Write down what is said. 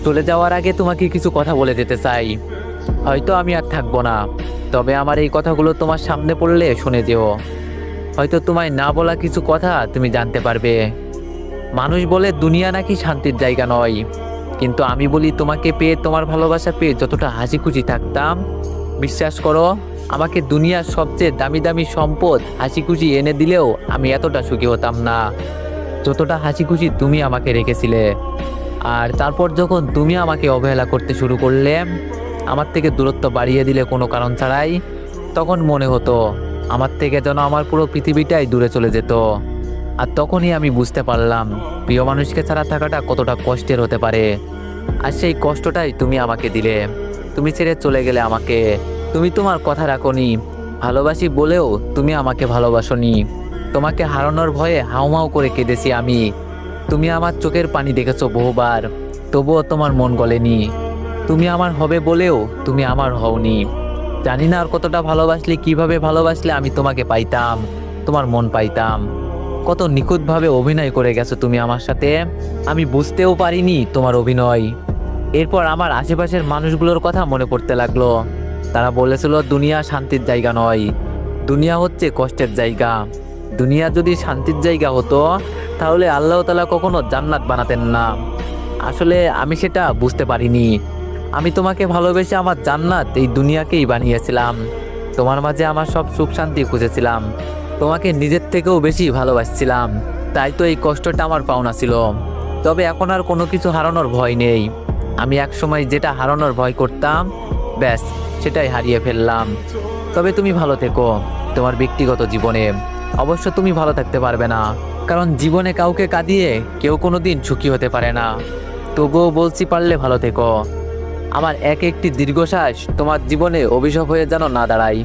চলে যাওয়ার আগে তোমাকে কিছু কথা বলে যেতে চাই। হয়তো আমি আর থাকবো না, তবে আমার এই কথাগুলো তোমার সামনে পড়লে শুনে যেও। হয়তো তোমায় না বলা কিছু কথা তুমি জানতে পারবে। মানুষ বলে দুনিয়া নাকি শান্তির জায়গা নয়, কিন্তু আমি বলি তোমাকে পেয়ে, তোমার ভালোবাসা পেয়ে যতটা হাসি খুশি থাকতাম, বিশ্বাস করো, আমাকে দুনিয়ার সবচেয়ে দামি দামি সম্পদ হাসি খুশি এনে দিলেও আমি এতটা সুখী হতাম না যতটা হাসি খুশি তুমি আমাকে রেখেছিলে। আর তারপর যখন তুমি আমাকে অবহেলা করতে শুরু করলে, আমার থেকে দূরত্ব বাড়িয়ে দিলে কোনো কারণ ছাড়াই, তখন মনে হতো আমার থেকে যেন আমার পুরো পৃথিবীটাই দূরে চলে যেত। আর তখনই আমি বুঝতে পারলাম প্রিয় মানুষকে ছাড়া থাকাটা কতটা কষ্টের হতে পারে। আর সেই কষ্টটাই তুমি আমাকে দিলে। তুমি ছেড়ে চলে গেলে আমাকে। তুমি তোমার কথা রাখোনি, ভালোবাসি বলেও তুমি আমাকে ভালোবাসোনি। তোমাকে হারানোর ভয়ে হাউমাউ করে কেঁদেছি আমি। তুমি আমার চোখের পানি দেখেছো বহুবার, তবুও তোমার মন গলেনি। তুমি আমার হবে বলেও তুমি আমার হওনি। জানি না আর কতটা ভালোবাসলে, কিভাবে ভালোবাসলে আমি তোমাকে পাইতাম, তোমার মন পাইতাম। কত নিখুঁতভাবে অভিনয় করে গেছো তুমি আমার সাথে, আমি বুঝতেও পারিনি তোমার অভিনয়। এরপর আমার আশেপাশের মানুষগুলোর কথা মনে পড়তে লাগলো। তারা বলেছিল দুনিয়া শান্তির জায়গা নয়, দুনিয়া হচ্ছে কষ্টের জায়গা। দুনিয়া যদি শান্তির জায়গা হতো, তাহলে আল্লাহ তাআলা কখনো জান্নাত বানাতেন না। আসলে আমি সেটা বুঝতে পারিনি। আমি তোমাকে ভালোবেসে আমার জান্নাত এই দুনিয়াকেই বানিয়েছিলাম। তোমার মাঝে আমার সব সুখ শান্তি খুঁজেছিলাম, তোমাকে নিজের থেকেও বেশি ভালোবাসছিলাম। তাই তো এই কষ্টটা আমার পাওনা ছিল। তবে এখন আর কোনো কিছু হারানোর ভয় নেই। আমি একসময় যেটা হারানোর ভয় করতাম, ব্যাস সেটাই হারিয়ে ফেললাম। তবে তুমি ভালো থেকো তোমার ব্যক্তিগত জীবনে। অবশ্য তুমি ভালো থাকতে পারবে না, কারণ জীবনে কাউকে কাঁদিয়ে কেউ কোনোদিন সুখী হতে পারে না। তবুও বলছি, পারলে ভালো থেকো। আমার এক একটি দীর্ঘশ্বাস তোমার জীবনে অভিশাপ হয়ে যেন না দাঁড়ায়।